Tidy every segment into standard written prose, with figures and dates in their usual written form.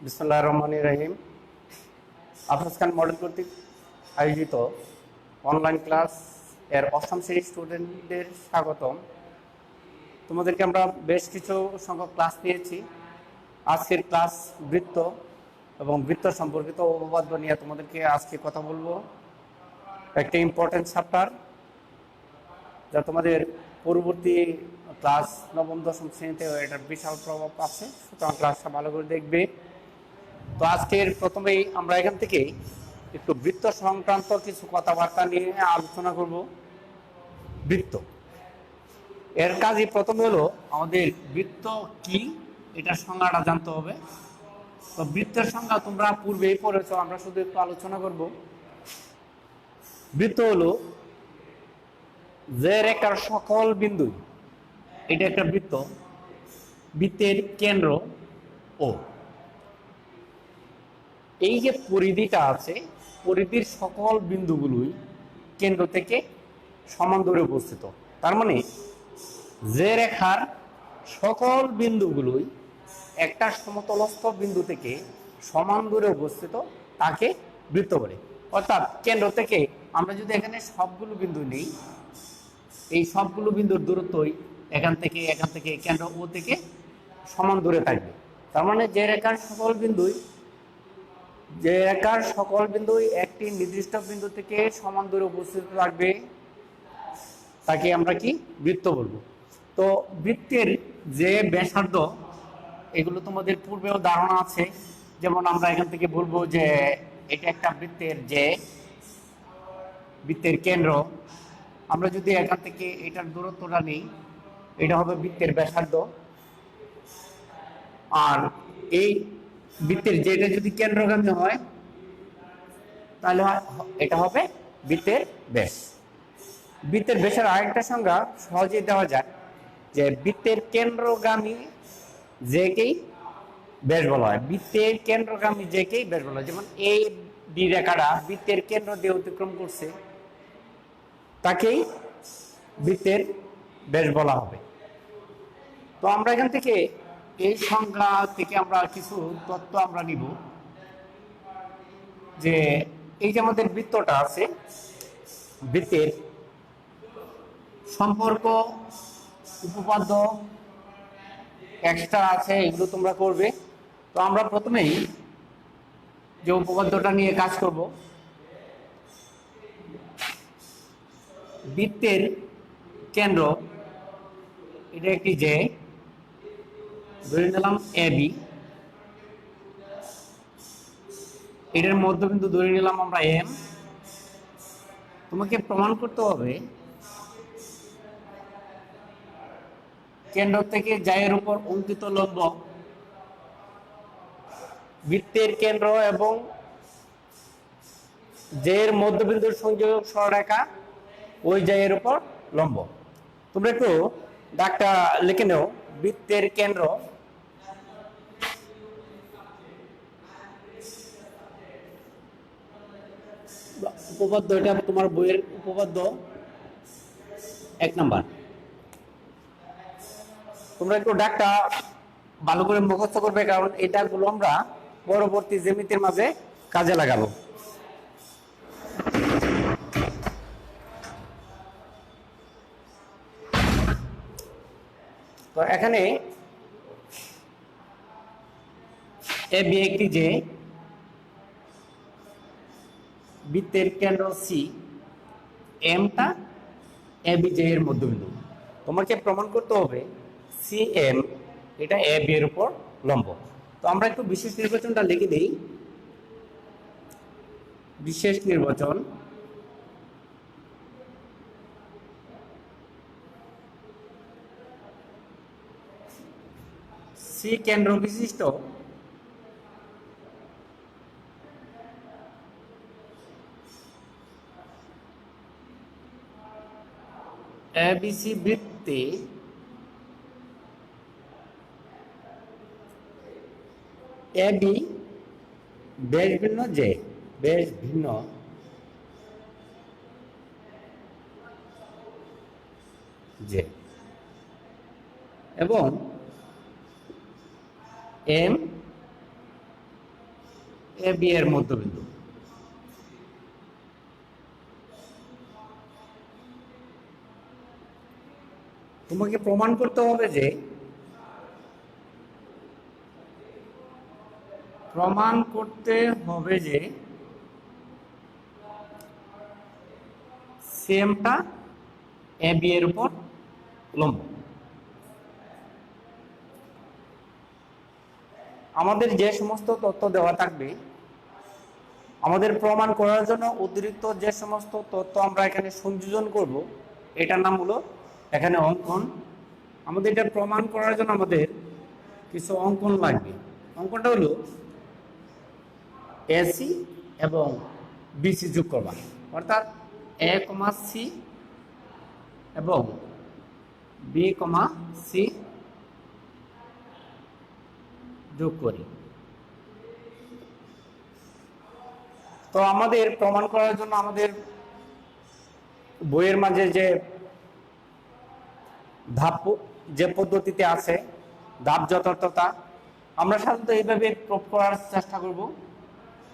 বিসমিল্লাহির রহমানির রহিম। আফরোজ খান মডেল কর্তৃক আয়োজিত অনলাইন ক্লাস এর অষ্টম শ্রেণীর স্টুডেন্টদের স্বাগতম। তোমাদেরকে আমরা বেশ কিছু সংখ্যক ক্লাস নিয়েছি। আজকের ক্লাস বৃত্ত এবং বৃত্ত সম্পর্কিত উপপাদ্য নিয়ে তোমাদেরকে আজকে কথা বলবো। একটা ইম্পর্টেন্ট চ্যাপ্টার যা তোমাদের পরবর্তী ক্লাস নবম দশম শ্রেণীতে এটার বিশাল প্রভাব আছে, সুতরাং ক্লাসটা ভালো করে দেখবে। তো আজকের প্রথমেই আমরা এখান থেকে একটু বৃত্ত সংক্রান্ত কিছু কথাবার্তা নিয়ে আলোচনা করব। বৃত্ত এর কাজই প্রথমে হলো আমাদের বৃত্ত কি এটার সংজ্ঞাটা জানতে হবে। তো বৃত্তের সংজ্ঞা তোমরা পূর্বেই পড়েছো, আমরা শুধু একটু আলোচনা করব। বৃত্ত হলো যে রেখার সকল বিন্দু, এটা একটা বৃত্ত, বৃত্তের কেন্দ্র ও এই যে পরিধিটা আছে, পরিধির সকল বিন্দুগুলোই কেন্দ্র থেকে সমান দূরে অবস্থিত। তার মানে যে রেখার সকল বিন্দুগুলোই একটা সমতলস্থ বিন্দু থেকে সমান দূরে অবস্থিত তাকে বৃত্ত বলে। অর্থাৎ কেন্দ্র থেকে আমরা যদি এখানে সবগুলো বিন্দু নেই, এই সবগুলো বিন্দুর দূরত্বই এখান থেকে কেন্দ্র ও থেকে সমান দূরে থাকবে। তার মানে যে রেখার সকল বিন্দুই একটি নির্দিষ্ট বিন্দু থেকে সমান দূরে উপস্থিত থাকবে তাকে আমরা কি বৃত্ত বলবো। তো বৃত্তের যে ব্যাসার্ধ, এগুলো তোমাদের পূর্বেও ধারণা আছে। যেমন আমরা এখান থেকে বলবো যে এটা একটা বৃত্তের কেন্দ্র। আমরা যদি এখান থেকে এটার দূরত্বটা নিই, এটা হবে বৃত্তের ব্যাসার্ধ। আর এই বৃত্তের যেটা যদি কেন্দ্রগামী হয় তাহলে এটা হবে বৃত্তের ব্যাস। বৃত্তের ব্যাসের আরেকটা সংজ্ঞা সহজেই দেওয়া যায় যে বৃত্তের কেন্দ্রগামী যেকেই ব্যাস বলা হয়। বৃত্তের কেন্দ্রগামী যেকেই ব্যাস বলা হয়। যেমন এই ডি রেখাটা বৃত্তের কেন্দ্র দিয়ে অতিক্রম করছে, তাকেই বৃত্তের ব্যাস বলা হবে। তো আমরা এখান থেকে এই সংজ্ঞা থেকে আমরা কিছু তথ্য আমরা নিব যে এই যে আমাদের বৃত্তটা আছে, বৃত্তের সম্পর্ক উপপাদ্য এক্সট্রা আছে, এগুলো তোমরা করবে। তো আমরা প্রথমেই যে উপপাদ্যটা নিয়ে কাজ করব, বৃত্তের কেন্দ্র এটা একটি যে, ধরে নিলাম এ বি, এটার মধ্যবিন্দু ধরে নিলাম আমরা এম। তোমাকে প্রমাণ করতে হবে কেন্দ্র থেকে জায়ের উপর অঙ্কিত লম্ব বৃত্তের কেন্দ্র এবং জের মধ্যবিন্দুর সংযোগ সরলরেখা ওই জায়ের উপর লম্ব। তোমরা একটু দাগটা লিখে নাও। বৃত্তের কেন্দ্র উপপাদ্য, এটা তোমার বইয়ের উপপাদ্য 1 নাম্বার। তোমরা একটু ডাকটা ভালো করে মুখস্থ করবে, কারণ এই ডাকগুলো আমরা পরবর্তী জ্যামিতির মাঝে কাজে লাগাবো। তো এখানে এ বি একটি যে, বৃত্তের কেন্দ্র সি, এমটা এ বি জে এর মধ্যবিন্দু। তোমাকে প্রমাণ করতে হবে সি এম এটা এ বি এর উপর লম্ব। তো আমরা একটু বিশেষ নির্বাচনটা লিখে দিই। বিশেষ নির্বাচন সি কেন্দ্র বিশিষ্ট এবিসি বৃত্তে এবি বেশ ভিন্ন যে, বেশ ভিন্ন যে, এবং এম এ বি এর মধ্যবিন্দু। তোমাকে প্রমাণ করতে হবে যে সিএমটা এ বি এর উপর লম্ব। আমাদের যে সমস্ত তথ্য দেওয়া থাকবে, আমাদের প্রমাণ করার জন্য অতিরিক্ত যে সমস্ত তথ্য আমরা এখানে সংযোজন করব, এটার নাম হলো এখানে অঙ্কন। আমাদের এটা প্রমাণ করার জন্য আমাদের কিছু অঙ্কন লাগবে। অঙ্কনটা হলো এসি এবং বিসি যোগ করবা, অর্থাৎ এ কমা সি এবং বি কমা সি যোগ করি। তো আমাদের প্রমাণ করার জন্য আমাদের বইয়ের মাঝে যে ধাপ যে পদ্ধতিতে আছে, ধাপ যথার্থতা, আমরা সাধারণত এইভাবে প্রুফ করার চেষ্টা করব।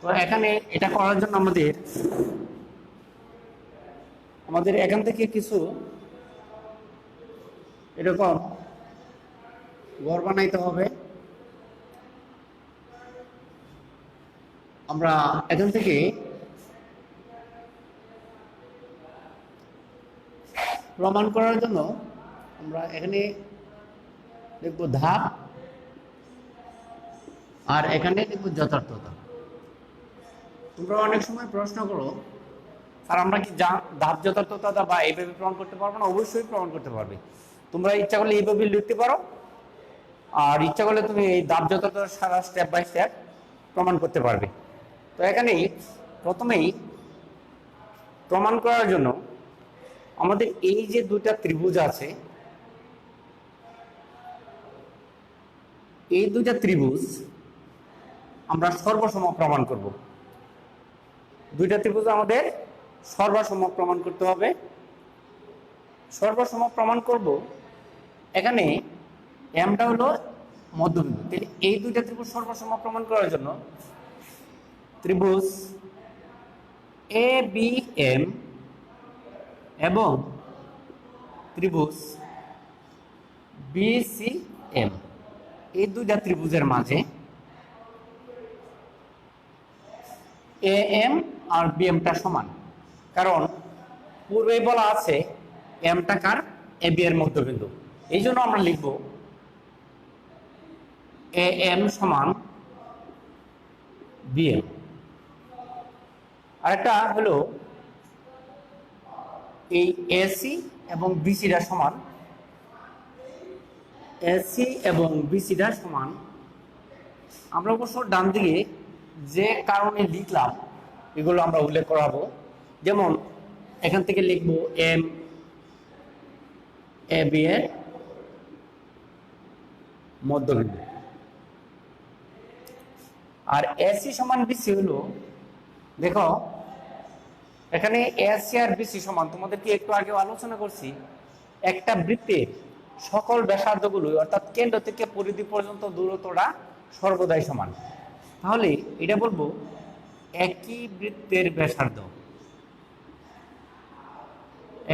তো এখানে এটা করার জন্য আমাদের এখান থেকে কিছু এরকম ঘর বানাইতে হবে। আমরা এখান থেকে প্রমাণ করার জন্য আমরা এখানে দেখব ধাপ, আর এখানে দেখব যথার্থতা। তোমরা অনেক সময় প্রশ্ন করো, আর আমরা কি ধাপ যথার্থতা বা এইভাবে প্রমাণ করতে পারবো না? অবশ্যই প্রমাণ করতে পারবে। তোমরা ইচ্ছা করলে এইভাবে লিখতে পারো, আর ইচ্ছা করলে তুমি এই ধাপ যথার্থতা সারা স্টেপ বাই স্টেপ প্রমাণ করতে পারবে। তো এখানেই প্রথমেই প্রমাণ করার জন্য আমাদের এই যে দুইটা ত্রিভুজ আছে, এই দুইটা ত্রিভুজ আমরা সর্বসম প্রমাণ করব। দুইটা ত্রিভুজ আমাদের সর্বসম প্রমাণ করতে হবে। সর্বসম প্রমাণ করব, এখানে এমটা হলো মধ্যবিন্দু। তাহলে এই দুইটা ত্রিভুজ সর্বসম প্রমাণ করার জন্য ত্রিভুজ এ বি এম এবং ত্রিভুজ বি সি এম, এই দুইটা ত্রিভুজের মাঝে এ এম আর বি এমটা সমান। কারণ পূর্বেই বলা আছে এমটা কার? এ বি এর মধ্যবিন্দু। এই জন্য আমরা লিখব এ এম সমান বি এম। আরেকটা হলো এই এসি এবং বিসিটা সমান, এসি এবং বিসিটা সমান। আমরা অবশ্য ডান দিকে যে কারণে লিখলাম এগুলো আমরা উল্লেখ করাবো। যেমন এখান থেকে লিখবো এম এ বি এর মধ্যবিন্দু, আর এসি সমান বিসি হলো, দেখো এখানে এসি আর বিসি সমান। তোমাদেরকে একটু আগে আলোচনা করছি, একটা বৃত্তের সকল ব্যাসার্ধগুলো অর্থাৎ কেন্দ্র থেকে পরিধি পর্যন্ত দূরত্বটা সর্বদাই সমান। তাহলে এটা বলবো একই বৃত্তের ব্যাসার্ধ,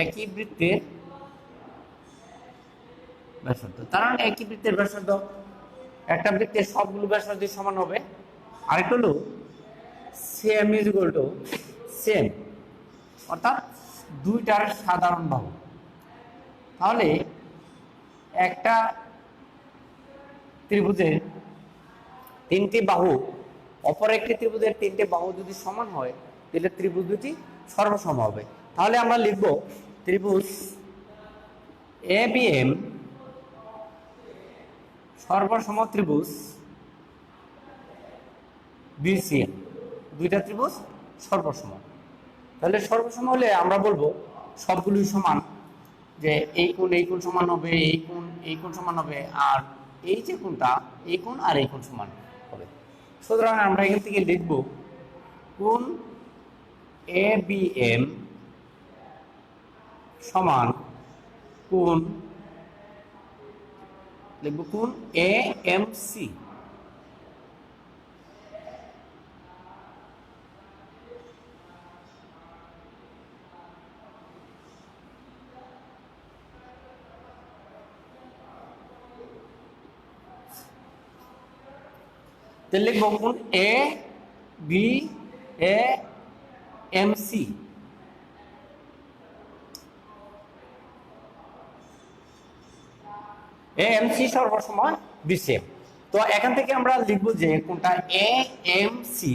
একই বৃত্তের ব্যাসার্ধ। তার মানে একই বৃত্তের ব্যাসার্ধ, একটা বৃত্তের সবগুলো ব্যাসার্ধ সমান হবে। আরেকটা হলো same is equal to same, অর্থাৎ দুইটার সাধারণ বাহু। তাহলে একটা ত্রিভুজের তিনটি বাহু অপর একটি ত্রিভুজের তিনটি বাহু যদি সমান হয়, তাহলে ত্রিভুজ দুটি সর্বসম হবে। তাহলে আমরা লিখব ত্রিভুজ এ বি এম সর্বসম ত্রিভুজ বিসিএম, দুইটা ত্রিভুজ সর্বসম। তাহলে সর্বসম হলে আমরা বলবো সবগুলোই সমান, যে এই কোণ সমান হবে, এই কোণ সমান হবে, আর এই যে কোণটা এই কোণ আর এই কোণ সমান হবে। সুতরাং আমরা এখান থেকে লিখব কোণ এ বি এম সমান কোণ, লিখব কোণ এ এম সি। তাহলে লিখবো কোণ A B A M C, A M C সর্বসময় বিসিএম। তো এখান থেকে আমরা লিখবো যে কোনটা A M C,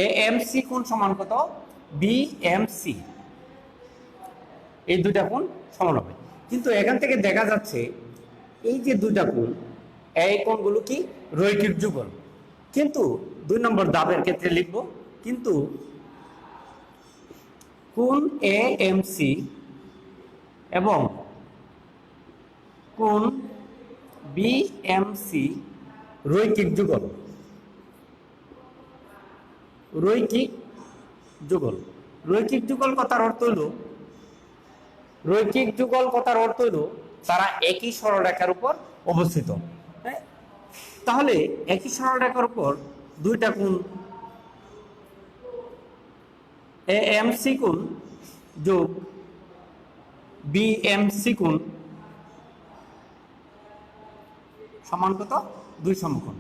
A M C কোণ সমান কত বি এম সি, এই দুইটা কোণ সমান হবে। কিন্তু এখান থেকে দেখা যাচ্ছে এই যে দুইটা কোণ, এই কোণগুলো কি রৈখিক যুগল, কিন্তু 2 নম্বর ধাপের ক্ষেত্রে লিখব কিন্তু কোণ এ এম সি এবং কোণ বি এম সি রৈখিক যুগল, রৈখিক যুগল। রৈখিক যুগল কথার অর্থ হলো, রৈখিক যুগল কথার অর্থ হলো তারা একই সরলরেখার উপর অবস্থিত। হ্যাঁ, তাহলে একই সরলরেখার উপর দুইটা কোণ এ এম সি কোণ যোগ বি এম সি কোণ সমান কত 2 সমকোণ।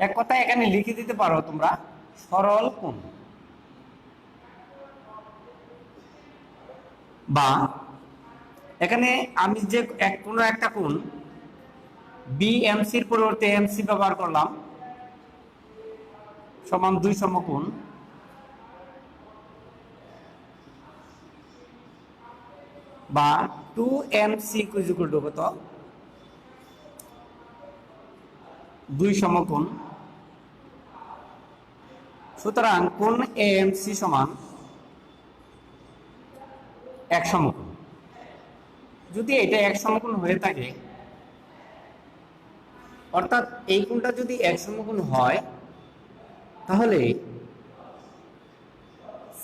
এক কথায় এখানে লিখে দিতে পারো তোমরা সরল কোণ, বা এখানে আমি যে কোনো একটা কোণ বি এম সির পরিবর্তে এম সি ব্যবহার করলাম সমান 2 সমকোণ, বা 2MC কত 2 সমকোণ। সুতরাং কোণ AMC সমান 1 সমকোণ। যদি এটা 1 সমকোণ হয়ে থাকে, অর্থাৎ এই কোণটা যদি 1 সমকোণ হয়, তাহলে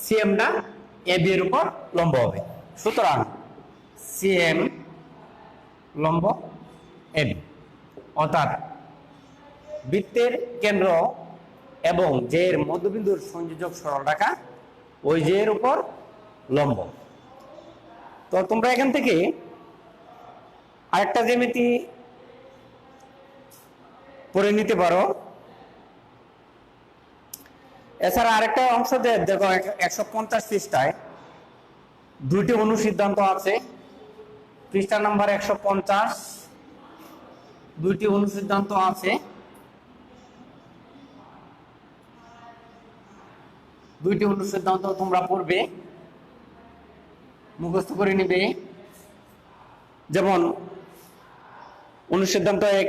সিএমটা AB এর উপর লম্ব হবে। সুতরাং সিএম লম্ব AB, অর্থাৎ বৃত্তের কেন্দ্র এবং জে এর মধ্যবিন্দুর সংযোজক সরলরেখা ওই জে এর উপর লম্ব। তো তোমরা এখান থেকে আরেকটা জ্যামিতি পড়ে নিতে পারো। এছাড়া আরেকটা অংশ দেখো 150 পৃষ্ঠায় 2টি অনুসিদ্ধান্ত আছে। পৃষ্ঠা নাম্বার 150 2টি অনুসিদ্ধান্ত আছে। 2টি অনুসিদ্ধান্ত তোমরা পড়বে, মুখস্থ করে নিবে। যেমন অনুসিদ্ধান্ত 1,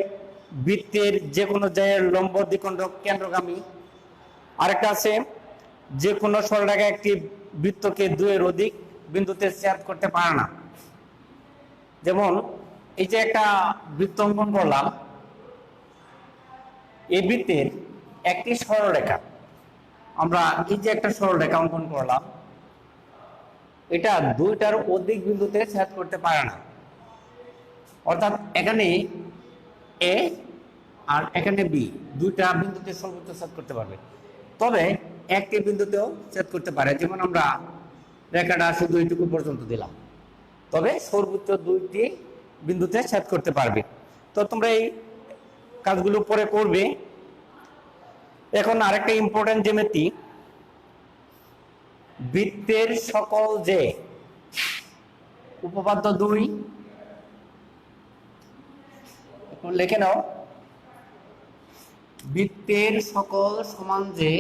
বৃত্তের যে কোনো জায়গার লম্ব দ্বিখণ্ডক কেন্দ্রগামী। আরেকটা আছে, যে কোনো সরলরেখা একটি বৃত্তকে 2 এর অধিক বিন্দুতে ছেদ করতে পারে না। যেমন এই যে একটা বৃত্ত অঙ্কন করলাম, এই বৃত্তের একটি সরলরেখা, আমরা এই যে একটা সরলরেখা অঙ্কন করলাম, এটা 2টার অধিক বিন্দুতে ছেদ করতে পারে না। অর্থাৎ এখানে এ আর এখানে বি, 2টা বিন্দুতে সর্বোচ্চ ছেদ করতে পারবে, তবে একটি বিন্দুতেও ছেদ করতে পারে। যেমন আমরা রেখাটা শুধু এইটুকু পর্যন্ত দিলাম, তবে সর্বোচ্চ 2টি বিন্দুতে ছেদ করতে পারবে। তো তোমরা এই কাজগুলো পরে করবে। এখন আরেকটা ইম্পর্টেন্ট জ্যামিতি, বৃত্তের সকল যে উপপাদ্য 2, এখন লিখে নাও, বৃত্তের সকল সমান যে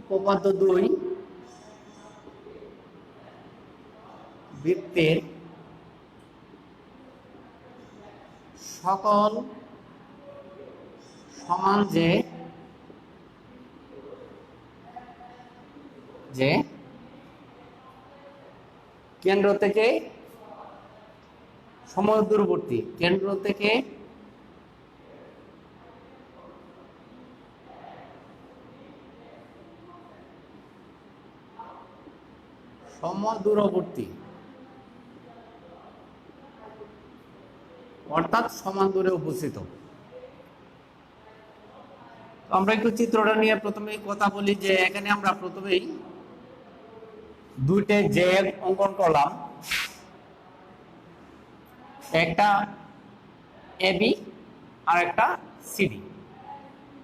উপপাদ্য 2, বৃত্তের সকল সমান যে কেন্দ্র থেকে সমদূরবর্তী, কেন্দ্র থেকে সমদূরবর্তী, অর্থাৎ সমান দূরে অবস্থিত। তো আমরা একটু চিত্রটা নিয়ে প্রথমেই কথা বলি যে এখানে আমরা প্রথমেই দুইটা যে অঙ্কন করলাম, একটা এবি আর একটা সিডি।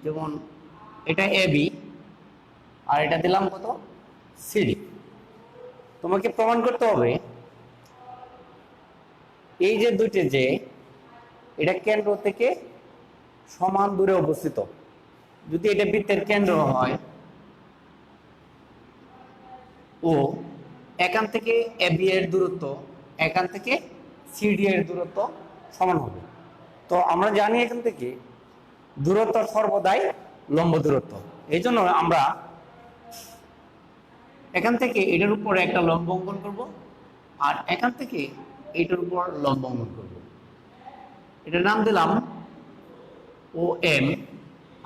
যেমন এটা এবি আর এটা দিলাম কত সিডি। তোমাকে প্রমাণ করতে হবে এই যে দুইটি যে এটা কেন্দ্র থেকে সমান দূরে অবস্থিত। যদি এটা বৃত্তের কেন্দ্র হয় ও এখান থেকে এবি এর দূরত্ব এখান থেকে সিডি এর দূরত্ব সমান হবে। তো আমরা জানি এখান থেকে দূরত্ব সর্বদাই লম্ব দূরত্ব। এই জন্য আমরা এখান থেকে এটার উপরে একটা লম্ব অঙ্কন করব আর এখান থেকে এটার উপর লম্ব অঙ্কন করব। এটার নাম দিলাম ও এম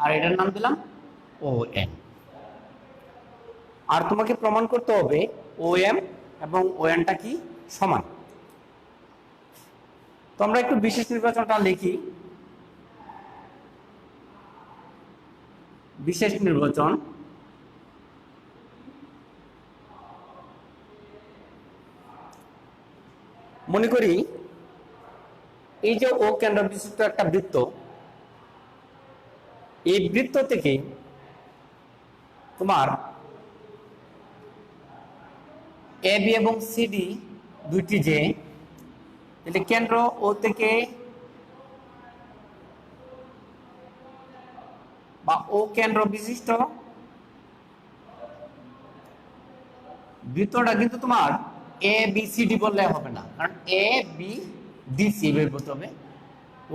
আর এটার নাম দিলাম ও এন। আর তোমাকে প্রমাণ করতে হবে ও এম এবং ও এনটা কি সমান। তো আমরা একটু বিশেষ নির্বাচনটা লিখি। বিশেষ নির্বাচন মনে করি এই যে ও কেন্দ্র বিশিষ্ট একটা বৃত্ত, এই বৃত্ত থেকে তোমার এবি এবং সিডি দুইটি যে কেন্দ্র ও থেকে বা ও কেন্দ্র বিশিষ্ট বৃত্তটা কিন্তু তোমার এ বি সি ডি বললে হবে না, কারণ এ বি ডি সি বের করতে হবে।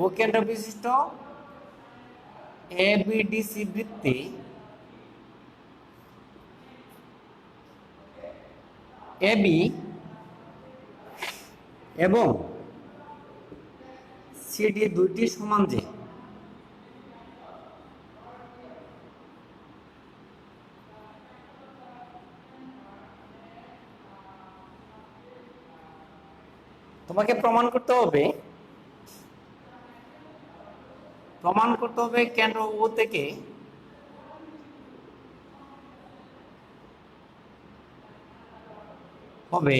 ও কেন্দ্র বিশিষ্ট এ বি ডি সি বৃত্তে এ বি এবং সিডি দুইটি সমান যে তোমাকে প্রমাণ করতে হবে কেন্দ্র ও থেকে হবে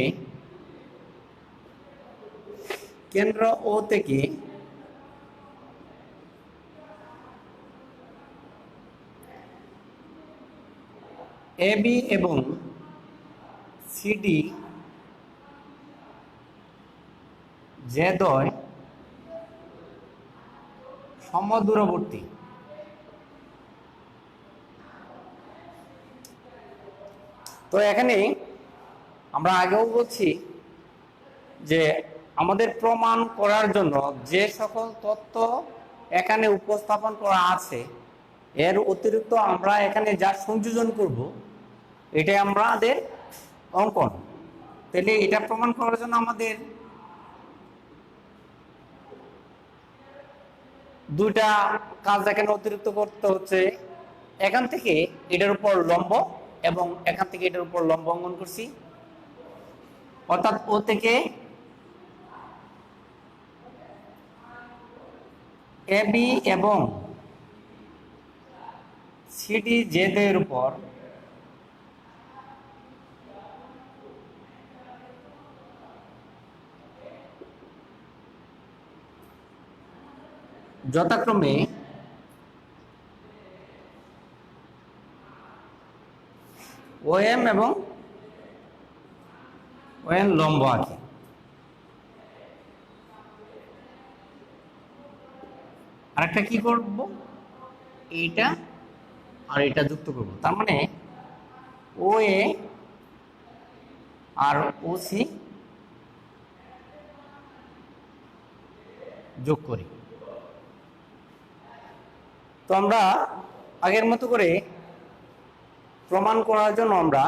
কেন্দ্র ও থেকে এবি এবং সিডি যেদ্বয় সমদূরবর্তী। তো এখানে আমরা আগেও বলছি যে আমাদের প্রমাণ করার জন্য যে সকল তথ্য এখানে উপস্থাপন করা আছে এর অতিরিক্ত আমরা এখানে যা সংযোজন করব এটাই আমাদের অঙ্কন। তাহলে এটা প্রমাণ করার জন্য আমাদের দুইটা কাজ এখানে অতিরিক্ত করতে হচ্ছে। এখান থেকে এটার উপর লম্ব এবং এখান থেকে এটার উপর লম্ব অঙ্কন করছি, অর্থাৎ ও থেকে এবি এবং সিডি জেদের উপর যথাক্রমে ওএম এবং ওএন লম্ব আঁকি। আরেকটা কি করব, এইটা আর এটা যুক্ত করব, তার মানে ও এ আর ও সি যোগ করি। তো আমরা আগের মতো করে প্রমাণ করার জন্য আমরা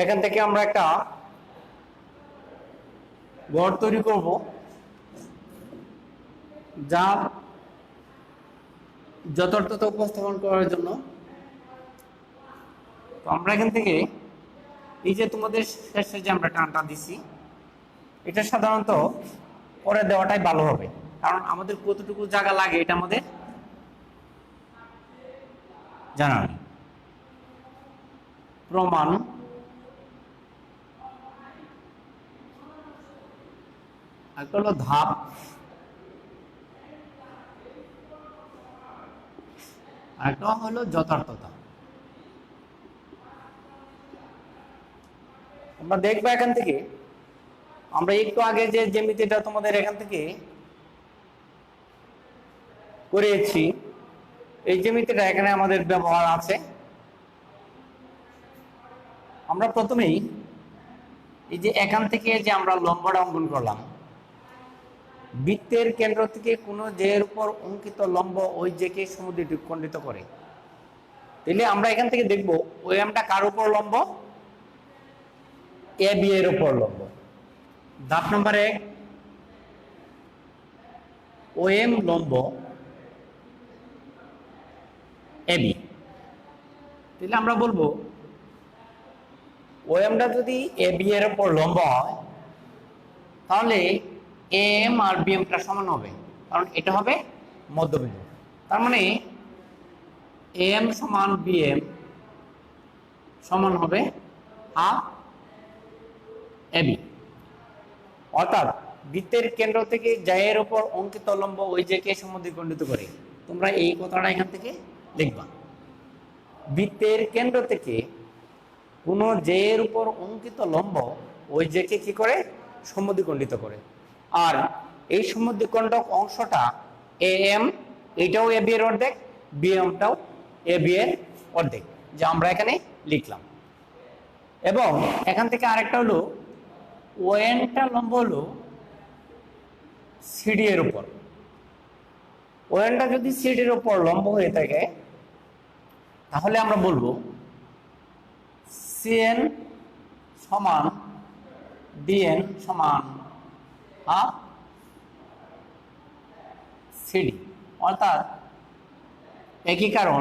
এখান থেকে আমরা একটা গড় তৈরি করব, যা যথার্থতা উপস্থাপন করার জন্য। তো আমরা এখান থেকে এই যে তোমাদের শেষে যে আমরা টানটা দিছি এটা সাধারণত পরে দেওয়াটাই ভালো হবে, কারণ আমাদের কতটুকু জায়গা লাগে এটা আমাদের জানা নেই। প্রমাণ একটা হলো ধাপ, আরেকটা হলো যথার্থতা। আমরা দেখবো এখান থেকে, আমরা একটু আগে যে জ্যামিতিটা তোমাদের এখান থেকে করেছি, এই জ্যামিতিটা এখানে আমাদের ব্যবহার আছে। আমরা প্রথমেই এই যে এখান থেকে যে আমরা লম্বটা অঙ্কন করলাম, বৃত্তের কেন্দ্র থেকে কোনো জের উপর অঙ্কিত লম্ব ওই জেকে সমদ্বিখণ্ডিত করে। তাহলে আমরা এখান থেকে দেখব ওএমটা কার উপর লম্ব? এ বি এর উপর লম্ব। ধাপ নম্বর 1, ওএম লম্ব এ বি। তাহলে আমরা বলবো ওএমটা যদি এ বি এর উপর লম্ব হয়, তাহলে এম আর বিএমটা সমান হবে, কারণ এটা হবে মধ্যবিন্দু। তার মানে এম সমান বিএম সমান হবে হাফ এবি। অর্থাৎ বৃত্তের কেন্দ্র থেকে জায়ের উপর অঙ্কিত লম্ব ওই জেকে সমদ্বিখণ্ডিত করে। তোমরা এই কথাটা এখান থেকে লিখবা, বৃত্তের কেন্দ্র থেকে কোনো জের উপর অঙ্কিত লম্ব ওই জেকে কি করে? সমদ্বিখণ্ডিত করে। আর এই সমদ্বিখণ্ডক অংশটা এ এম, এইটাও এ বি এর অর্ধেক, বিএমটাও এ বি এর অর্ধেক, যা আমরা এখানে লিখলাম। এবং এখান থেকে আরেকটা হলো ওএনটা লম্ব হলো সিডি এর উপর। ওএনটা যদি সিডির উপর লম্ব হয়ে থাকে, তাহলে আমরা বলবো সিএন সমান ডিএন সমান হাফ সিডি। অর্থাৎ একই কারণ,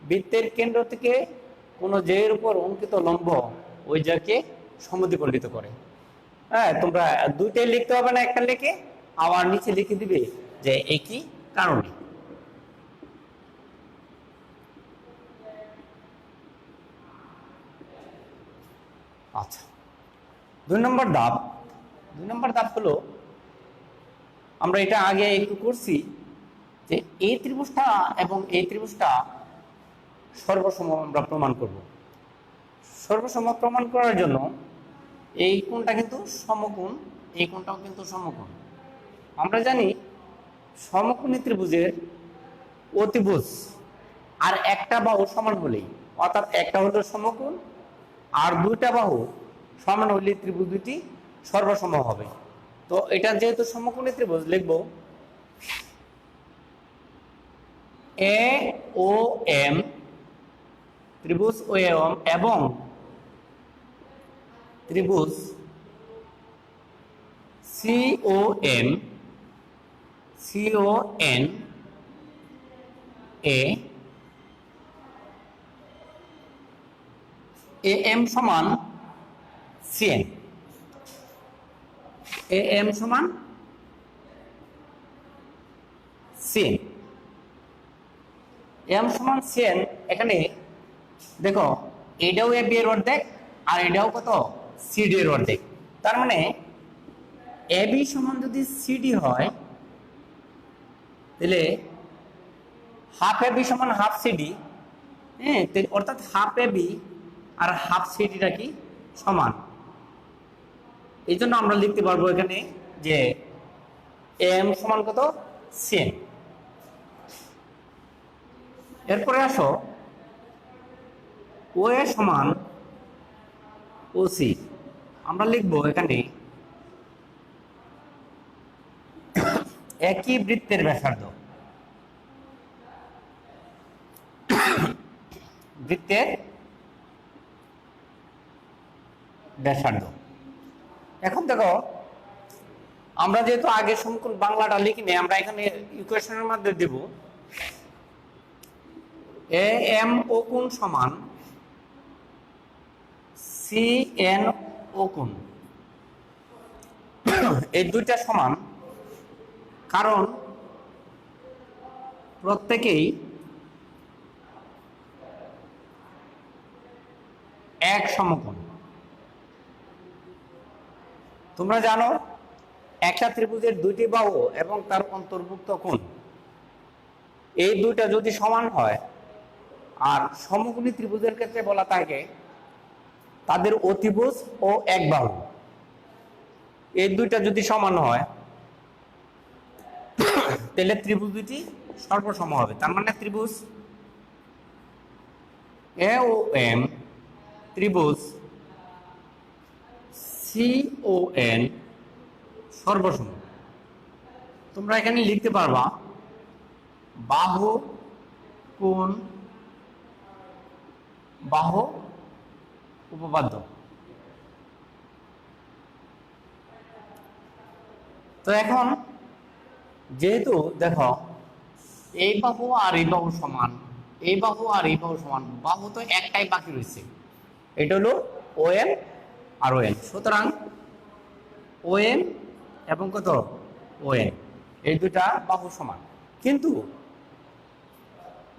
বৃত্তের কেন্দ্র থেকে কোনো জের উপর অঙ্কিত লম্ব ওই জায়গাকে সমদ্বিখণ্ডিত করে। হ্যাঁ, তোমরা দুইটাই লিখতে হবে না, একটা লিখে আবার নিচে লিখে দিবে যে একই কারণে। আচ্ছা, 2 নম্বর ধাপ। 2 নম্বর ধাপ হলো, আমরা এটা আগে একটু করছি, যে এই ত্রিভুজটা এবং এই ত্রিভুজটা সর্বসম আমরা প্রমাণ করব। সর্বসম প্রমাণ করার জন্য এই কোণটা কিন্তু সমকোণ, এই কোণটাও কিন্তু সমকোণ। আমরা জানি সমকোণী ত্রিভুজের অতিভুজ আর একটা বাহু সমান হলেই, অর্থাৎ একটা হলো সমকোণ আর দুইটা বাহু সমান হলে ত্রিভুজ দুটি সর্বসম হবে। তো এটা যেহেতু সমকোণী ত্রিভুজ, লিখব এ ও এম, ত্রিভুজ ও এম এবং ত্রিভুজ CO M, CO N A, A M সমান সিএন, এ এম সমান সিএন, এম সমান সিএন। এখানে দেখো এটাও এ বি এর অর্ধেক আর এটাও কত? সিডি এর অর্ধেক। তার মানে এ বি সমান যদি সিডি হয়, তাহলে হাফ এ বি সমান হাফ সিডি। হ্যাঁ, অর্থাৎ half A B R half সিডিটা কি সমান। এই জন্য আমরা লিখতে পারবো এখানে যে এম সমান কত? সিএন। এরপরে আসো ও এ সমান ও সি। আমরা লিখবো এখানে একই বৃত্তের ব্যাসার্ধ, বৃত্তের ব্যাসার্ধ। এখন দেখো, আমরা যেহেতু আগে সমকোণ বাংলাটা লিখিনি, আমরা এখানে ইকুয়েশনের মধ্যে দেব এ এম ও কোণ সমান সি এন ও কোণ। এই দুইটা সমান, কারণ প্রত্যেকেই সমকোণ। তোমরা জানো একটা ত্রিভুজের দুইটি বাহু এবং তার অন্তর্ভুক্ত কোণ এই দুইটা যদি সমান হয়, আর সমকোণী ত্রিভুজের ক্ষেত্রে বলা থাকে তাদের অতিভুজ ও এক বাহু এই দুইটা যদি সমান হয় তাহলে ত্রিভুজ দুটি সর্বসম হবে। তার মানে ত্রিভুজ এ ও এম, ত্রিভুজ সি ও এন সর্বসম। তোমরা এখানে লিখতে পারবা বাহু কোণ বাহু উপপাদ্য। তো এখন যেহেতু দেখো এই বাহু আর এই বাহু সমান, এই বাহু আর এই বাহু সমান, বাহু তো একটাই বাকি রয়েছে, এটা হলো ও এম আর ও এন। সুতরাং ও এম এবং কত ও এন এই দুটা বাহু সমান, কিন্তু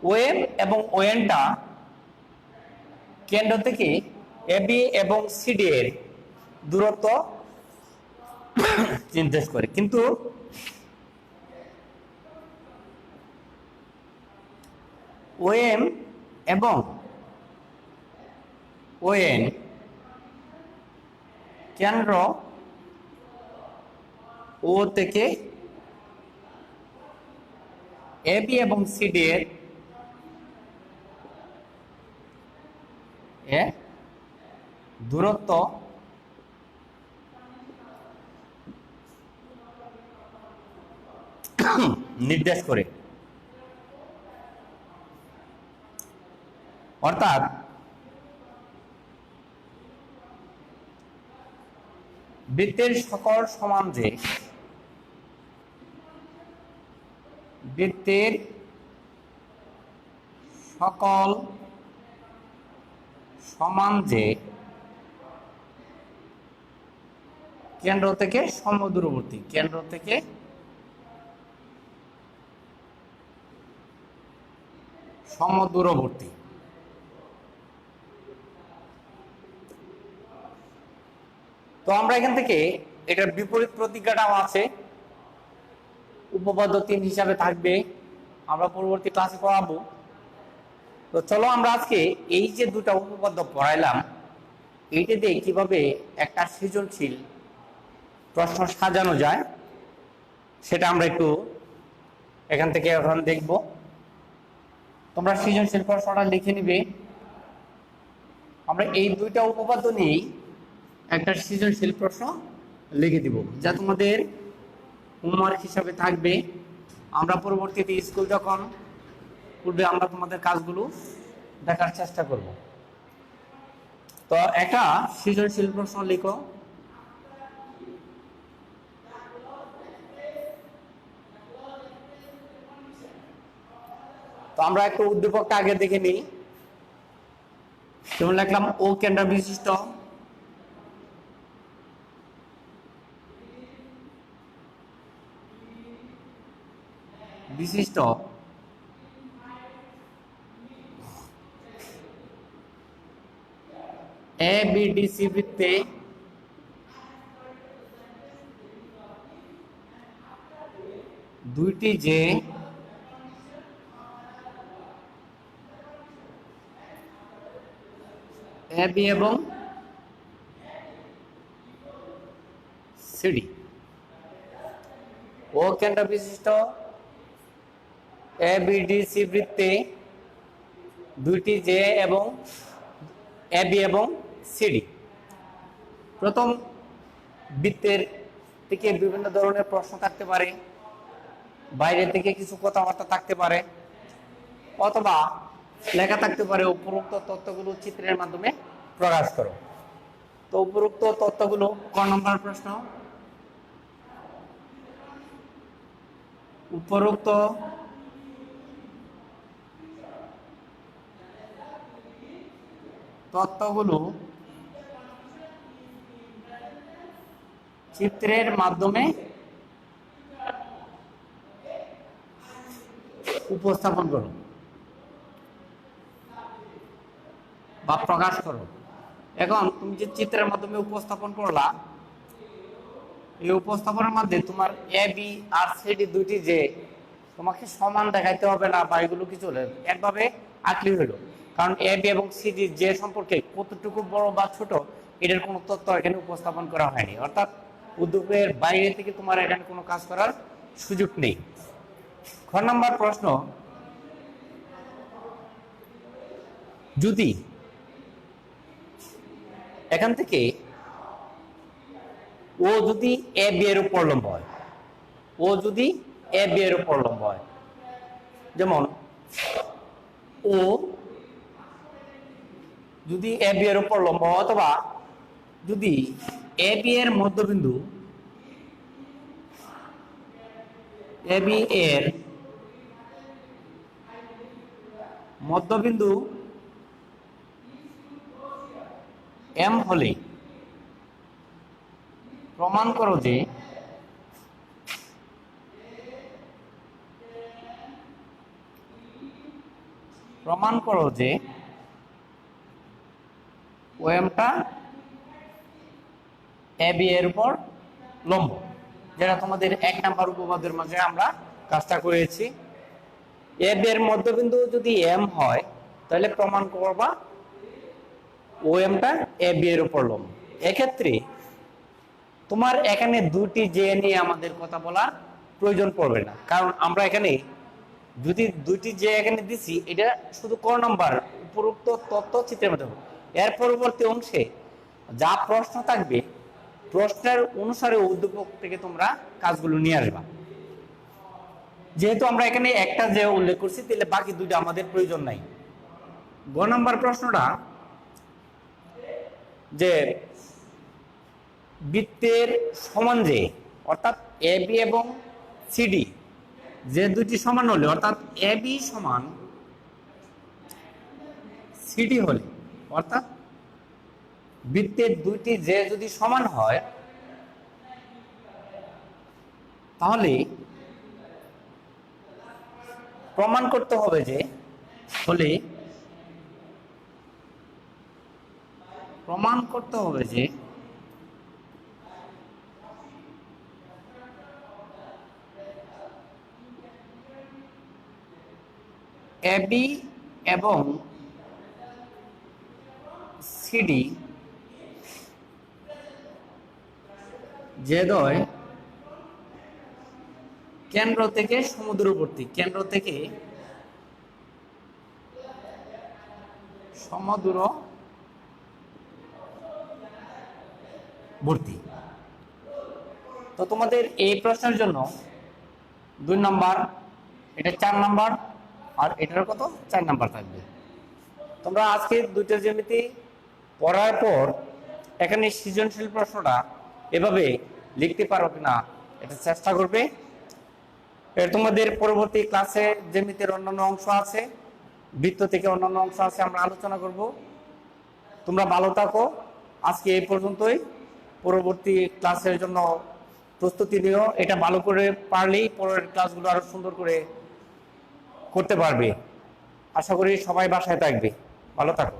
ও এম এবং ও এনটা কেন্দ্র থেকে এ বি এবং সিডি এর দূরত্ব নির্দেশ করে, কিন্তু ও এম এবং ও এন কেন্দ্র ও থেকে এ বি এবং সিডি এর দূরত্ব নির্দেশ করে। অর্থাৎ বৃত্তের সকল সমান যে বৃত্তের সকল সমান যে কেন্দ্র থেকে সমদূরবর্তী, কেন্দ্র থেকে সমদূরবর্তী। তো আমরা এখান থেকে এটার বিপরীত প্রতিজ্ঞাটাও আছে, উপপাদ্য 3 হিসাবে থাকবে, আমরা পরবর্তী ক্লাসে পড়াবো। তো চলো আমরা আজকে এই যে দুটা উপপাদ্য পড়াইলাম এইটা দিয়ে কিভাবে একটা সৃজনশীল প্রশ্ন সাজানো যায় সেটা আমরা একটু এখান থেকে এখন দেখব। তোমরা সৃজনশীল প্রশ্নটা লিখে নিবে। আমরা এই দুইটা উপপাদ্য নিয়েই একটা সৃজনশীল প্রশ্ন লিখে দিব, যা তোমাদের হোমওয়ার্ক হিসাবে থাকবে। আমরা পরবর্তীতে স্কুল যখন করবে আমরা তোমাদের কাজগুলো দেখার চেষ্টা করব। তো একটা সৃজনশীল প্রশ্ন লিখো। তো আমরা একটু উদ্দীপকটা আগে দেখে নিই। যেমন লিখলাম ও কেন্দ্র বিশিষ্ট বিশিষ্ট এবিডিসি বৃত্তে দুইটি যে এবি এবং সিডি। ও কেন্দ্র বিশিষ্ট এবিডিসি বৃত্তে দুইটি যে এবং এবি এবং সিডি। প্রথম বৃত্তের থেকে বিভিন্ন ধরনের প্রশ্ন থাকতে পারে, বাইরে থেকে কিছু কথাবার্তা থাকতে পারে, অথবা লেখা থাকতে পারে উপরোক্ত তথ্যগুলো চিত্রের মাধ্যমে প্রকাশ করো। তো উপরোক্ত তথ্যগুলো ক নম্বর প্রশ্ন, উপরোক্ত তথ্যগুলো চিত্রের মাধ্যমে উপস্থাপন করো বা প্রকাশ করো। এখন তুমি যে চিত্রের মাধ্যমে উপস্থাপন করলা, এই উপস্থাপনের মধ্যে তোমার এ বি আর সিডি দুইটি যে তোমাকে সমান দেখাইতে হবে না বা এগুলো কিছু হলে একভাবে আঁকলি হলো, কারণ এ বি এবং সিডি যে সম্পর্কে কতটুকু বড় বা ছোট এটার কোনো তথ্য এখানে উপস্থাপন করা হয়নি, অর্থাৎ উদ্যোগের বাইরে থেকে তোমার এখানে কোনো কাজ করার সুযোগ নেই। খ নম্বর প্রশ্ন, যদি এখান থেকে ও যদি এ বি এর উপর লম্ব হয়, ও যদি এ বি এর উপর লম্ব হয়, যেমন ও যদি এ বি এর উপর লম্ব হয়, অথবা যদি এ বি এর মধ্যবিন্দু এ বি এর মধ্যবিন্দু এম হলে প্রমাণ করো যে ওএমটা এ বি এর উপর লম্ব, যেটা তোমাদের 1 নাম্বার উপপাদ্যের মাঝে আমরা কাজটা করেছি। এ বি এর মধ্যবিন্দু যদি এম হয় তাহলে প্রমাণ করবা ওএমটা এ বি এর উপর লম্ব। এক্ষেত্রে তোমার এখানে দুটি জে নিয়ে আমাদের কথা বলা প্রয়োজন পড়বে না, কারণ আমরা এখানে যদি দুটি জে এখানে দিছি, এটা শুধু ক নাম্বার উপরোক্ত তথ্য চিত্রের মধ্যে। এর পরবর্তী অংশে যা প্রশ্ন থাকবে প্রশ্নের অনুসারে উদ্দীপক থেকে তোমরা কাজগুলো নিয়ে আসবা। যেহেতু আমরা এখানে একটা যে উল্লেখ করছি, তাহলে বাকি দুটো আমাদের প্রয়োজন নাই। গ নাম্বার প্রশ্নটা, যে বৃত্তের সমান যে, অর্থাৎ এ বি এবং সিডি যে দুটি সমান হলে, অর্থাৎ এ বি সমান সিডি হলে, অর্থাৎ বৃত্তের দুইটি যে যদি সমান হয়, তাহলে প্রমাণ করতে হবে যে এ বি এবং সিডি যে দ্বয় কেন্দ্র থেকে সমদূরবর্তী, কেন্দ্র থেকে সমদূরবর্তী। তো তোমাদের এই প্রশ্নের জন্য 2 নাম্বার, এটা 4 নাম্বার, আর এটার কত 4 নাম্বার থাকবে। তোমরা আজকে দুইটা জ্যামিতি পড়ার পর এখানে সৃজনশীল প্রশ্নটা এভাবে লিখতে পারো কিনা এটা চেষ্টা করবে। এর তোমাদের পরবর্তী ক্লাসে জ্যামিতির অন্যান্য অংশ আছে, বৃত্ত থেকে অন্যান্য অংশ আছে, আমরা আলোচনা করব। তোমরা ভালো থাকো, আজকে এই পর্যন্তই। পরবর্তী ক্লাসের জন্য প্রস্তুতি নিও, এটা ভালো করে পারলেই পরের ক্লাসগুলো আরো সুন্দর করে করতে পারবে। আশা করি সবাই বাসায় থাকবে, ভালো থাকো।